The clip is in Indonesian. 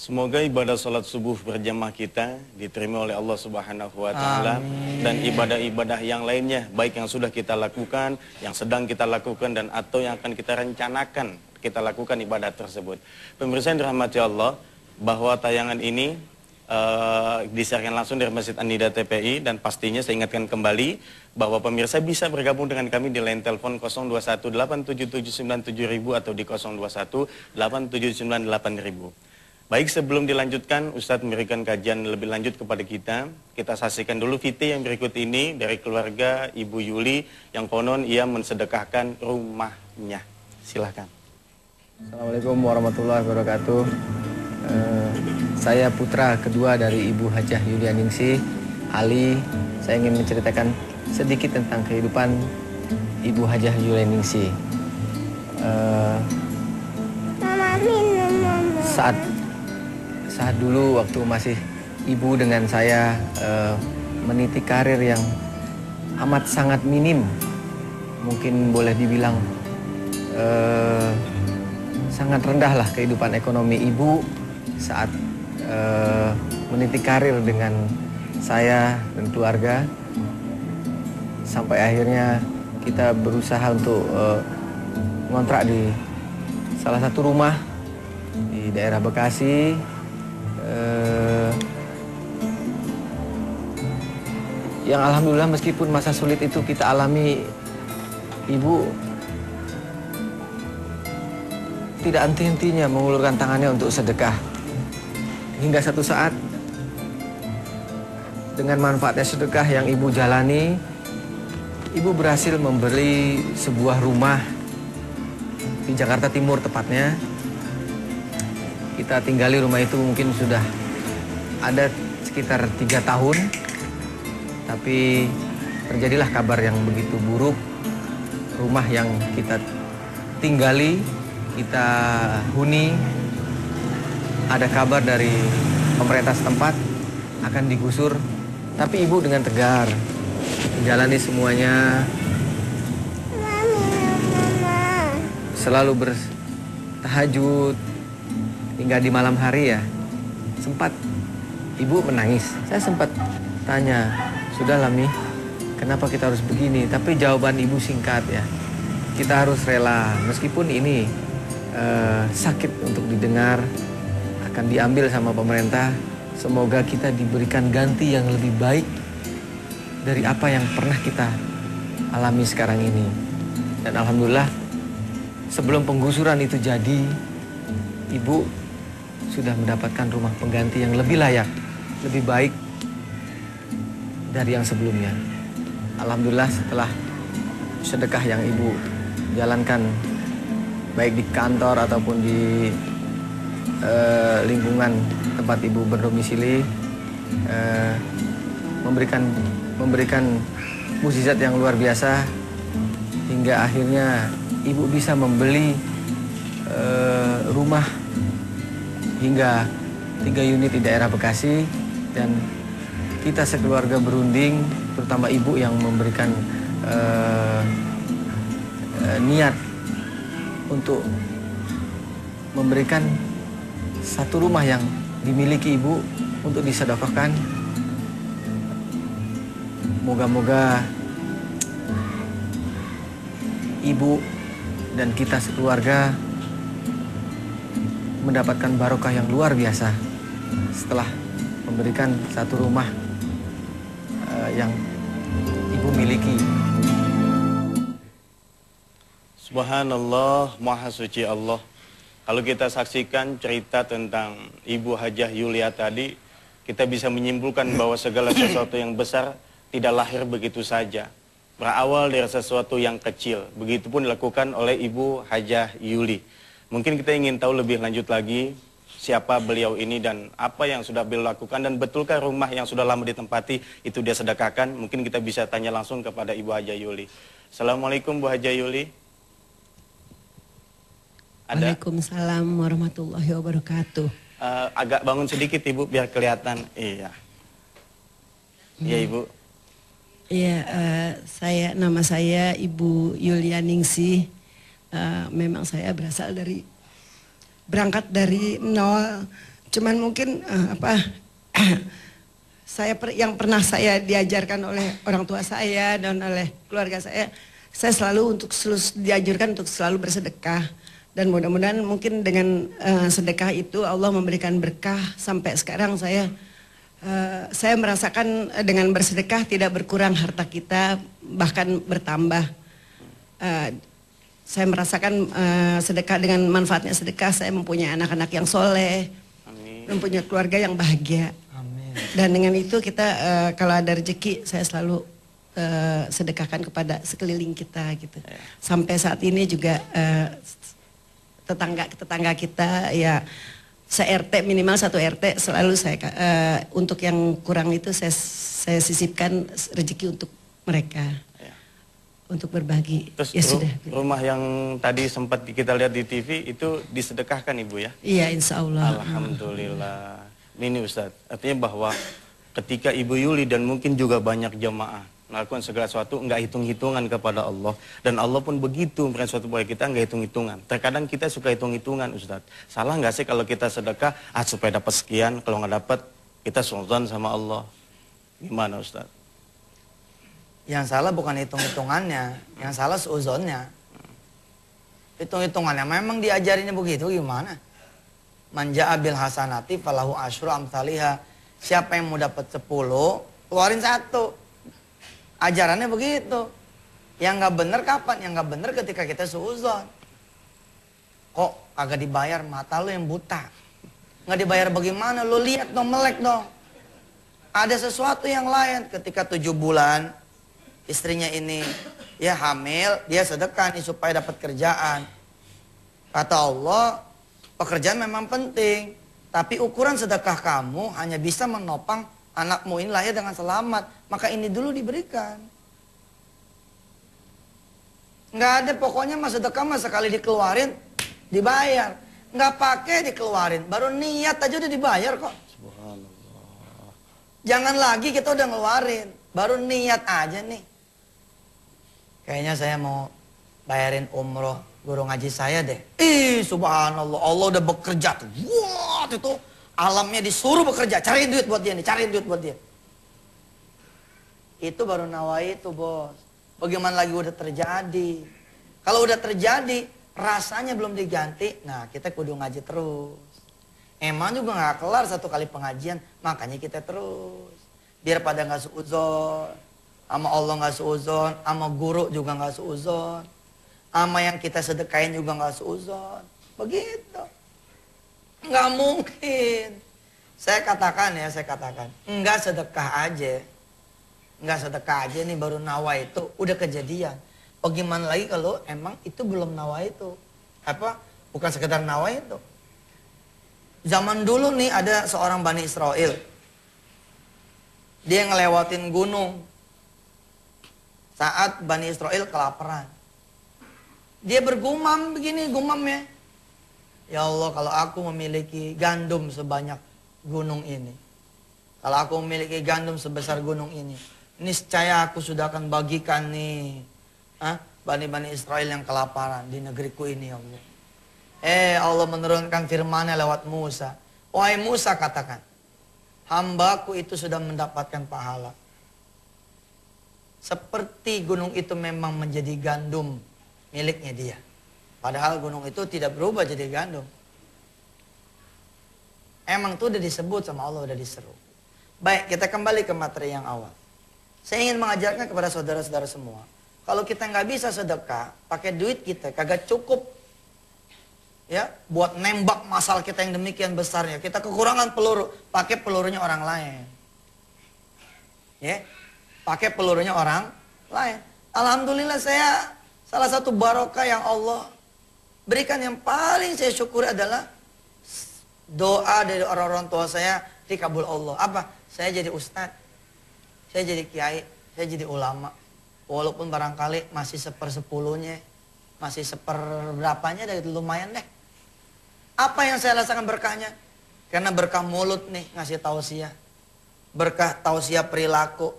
Semoga ibadah sholat subuh berjamaah kita diterima oleh Allah Subhanahu wa Ta'ala, dan ibadah-ibadah yang lainnya, baik yang sudah kita lakukan, yang sedang kita lakukan, dan atau yang akan kita rencanakan kita lakukan ibadah tersebut. Pemirsa yang dirahmati Allah, bahwa tayangan ini disiarkan langsung dari Masjid An-Nida TPI, dan pastinya saya ingatkan kembali bahwa pemirsa bisa bergabung dengan kami di line telepon 0218779000 atau di 02187798.000. Baik, sebelum dilanjutkan, Ustadz memberikan kajian lebih lanjut kepada kita. Kita saksikan dulu VT yang berikut ini dari keluarga Ibu Yuli yang konon ia mensedekahkan rumahnya. Silahkan. Assalamualaikum warahmatullahi wabarakatuh. Saya putra kedua dari Ibu Hajah Yulianingsih, Ali. Saya ingin menceritakan sedikit tentang kehidupan Ibu Hajah Yulianingsih. Saat dulu waktu masih ibu dengan saya meniti karir yang amat sangat minim, mungkin boleh dibilang sangat rendah lah kehidupan ekonomi ibu saat meniti karir dengan saya dan keluarga, sampai akhirnya kita berusaha untuk ngontrak di salah satu rumah di daerah Bekasi. Yang alhamdulillah meskipun masa sulit itu kita alami, ibu tidak henti-hentinya mengulurkan tangannya untuk sedekah. Hingga satu saat, dengan manfaatnya sedekah yang ibu jalani, ibu berhasil membeli sebuah rumah di Jakarta Timur tepatnya. Kita tinggali rumah itu mungkin sudah ada sekitar 3 tahun, tapi terjadilah kabar yang begitu buruk. Rumah yang kita tinggali, kita huni, ada kabar dari pemerintah setempat akan digusur. Tapi ibu dengan tegar menjalani semuanya, selalu bertahajud hingga di malam hari ya. Sempat ibu menangis. Saya sempat tanya, "Sudah Lami, kenapa kita harus begini?" Tapi jawaban ibu singkat ya, kita harus rela meskipun ini sakit untuk didengar, akan diambil sama pemerintah. Semoga kita diberikan ganti yang lebih baik dari apa yang pernah kita alami sekarang ini. Dan alhamdulillah sebelum penggusuran itu jadi, ibu sudah mendapatkan rumah pengganti yang lebih layak, lebih baik dari yang sebelumnya. Alhamdulillah setelah sedekah yang ibu jalankan baik di kantor ataupun di lingkungan tempat ibu berdomisili, memberikan mukjizat yang luar biasa hingga akhirnya ibu bisa membeli rumah hingga 3 unit di daerah Bekasi, dan kita sekeluarga berunding, terutama ibu yang memberikan niat untuk memberikan satu rumah yang dimiliki ibu untuk disedekahkan. Moga-moga ibu dan kita sekeluarga mendapatkan barokah yang luar biasa setelah memberikan satu rumah yang ibu miliki. Subhanallah, Maha Suci Allah. Kalau kita saksikan cerita tentang Ibu Hajah Yulia tadi, kita bisa menyimpulkan bahwa segala sesuatu yang besar tidak lahir begitu saja. Berawal dari sesuatu yang kecil. Begitupun dilakukan oleh Ibu Hajah Yuli. Mungkin kita ingin tahu lebih lanjut lagi siapa beliau ini dan apa yang sudah beliau lakukan, dan betulkah rumah yang sudah lama ditempati itu dia sedekahkan. Mungkin kita bisa tanya langsung kepada Ibu Hajah Yuli. Assalamualaikum Bu Hajah Yuli. Waalaikumsalam warahmatullahi wabarakatuh. Agak bangun sedikit Ibu biar kelihatan. Iya. Iya Ibu. Iya, nama saya Ibu Yulianingsih. Memang saya berangkat dari nol, Cuman mungkin yang pernah saya diajarkan oleh orang tua saya dan oleh keluarga saya selalu dianjurkan untuk selalu bersedekah. Dan mudah-mudahan mungkin dengan sedekah itu Allah memberikan berkah. Sampai sekarang saya merasakan dengan bersedekah tidak berkurang harta kita, bahkan bertambah. Saya merasakan sedekah, dengan manfaatnya sedekah saya mempunyai anak-anak yang soleh, mempunyai keluarga yang bahagia. Amin. Dan dengan itu kita kalau ada rezeki saya selalu sedekahkan kepada sekeliling kita gitu. Sampai saat ini juga tetangga kita ya se-RT, minimal satu RT selalu saya untuk yang kurang itu saya sisipkan rezeki untuk mereka. Untuk berbagi. Terus Ya sudah. rumah yang tadi sempat kita lihat di TV itu disedekahkan Ibu ya? Iya, insya Allah. Alhamdulillah. Ini Ustadz, artinya bahwa ketika Ibu Yuli dan mungkin juga banyak jemaah melakukan segala sesuatu nggak hitung-hitungan kepada Allah, dan Allah pun begitu memberikan sesuatu kepada kita nggak hitung-hitungan. Terkadang kita suka hitung-hitungan Ustadz. Salah nggak sih kalau kita sedekah supaya dapat sekian, kalau nggak dapat kita suudzon sama Allah? Gimana Ustadz? Yang salah bukan hitung-hitungannya, yang salah seuzonnya. Hitung-hitungannya memang diajarinnya begitu, gimana? Manja bil hasanati falahu asyru amsalihha. Siapa yang mau dapat 10, keluarin 1. Ajarannya begitu. Yang nggak benar kapan? Yang nggak benar ketika kita seuzon. Kok agak dibayar, mata lu yang buta. Nggak dibayar bagaimana? Lu lihat dong, melek dong. Ada sesuatu yang lain ketika 7 bulan. Istrinya ini ya hamil, dia sedekah nih supaya dapat kerjaan. Kata Allah, pekerjaan memang penting, tapi ukuran sedekah kamu hanya bisa menopang anakmu ini lahir dengan selamat. Maka ini dulu diberikan. Nggak ada pokoknya mas sedekah mas sekali dikeluarin dibayar. Nggak pakai dikeluarin, baru niat aja udah dibayar kok. Subhanallah. Jangan lagi kita udah ngeluarin, baru niat aja nih. Kayaknya saya mau bayarin umroh guru ngaji saya deh. Subhanallah, Allah udah bekerja tuh. Wah, itu alamnya disuruh bekerja. Cariin duit buat dia nih, cariin duit buat dia. Itu baru nawai itu bos. Bagaimana lagi udah terjadi. Kalau udah terjadi, rasanya belum diganti. Nah, kita kudu ngaji terus. Emang juga gak kelar 1 kali pengajian, makanya kita terus. Biar pada gak suudzon. Sama Allah nggak suudzon, sama guru juga nggak suudzon, sama yang kita sedekain juga nggak suudzon. Begitu. Nggak mungkin. Saya katakan, nggak sedekah aja. Nggak sedekah aja nih baru nawa itu udah kejadian. Bagaimana lagi kalau emang itu belum nawa itu? Bukan sekedar nawa itu. Zaman dulu nih ada seorang Bani Israel. Dia ngelewatin gunung. Saat Bani Israel kelaparan. Dia bergumam begini gumamnya. Ya Allah, kalau aku memiliki gandum sebanyak gunung ini. Kalau aku memiliki gandum sebesar gunung ini. Niscaya aku sudah akan bagikan nih. Bani-Bani Israel yang kelaparan di negeriku ini ya Allah. Allah menurunkan firman-Nya lewat Musa. Wahai Musa katakan. Hambaku itu sudah mendapatkan pahala. Seperti gunung itu memang menjadi gandum miliknya dia. Padahal gunung itu tidak berubah jadi gandum. Emang itu udah disebut sama Allah, udah diseru. Baik, kita kembali ke materi yang awal. Saya ingin mengajarkan kepada saudara-saudara semua. Kalau kita nggak bisa sedekah, pakai duit kita kagak cukup. Ya, buat nembak masal kita yang demikian besarnya. Kita kekurangan peluru, pakai pelurunya orang lain. Ya. Pakai pelurunya orang lain. Alhamdulillah saya salah satu barokah yang Allah berikan yang paling saya syukuri adalah doa dari orang-orang tua saya dikabul Allah. Apa? Saya jadi ustadz, saya jadi kiai, saya jadi ulama. Walaupun barangkali masih 1/10-nya, masih 1/berapanya dari lumayan deh. Apa yang saya rasakan berkahnya? Karena berkah mulut nih ngasih tausiah. Berkah tausiah perilaku.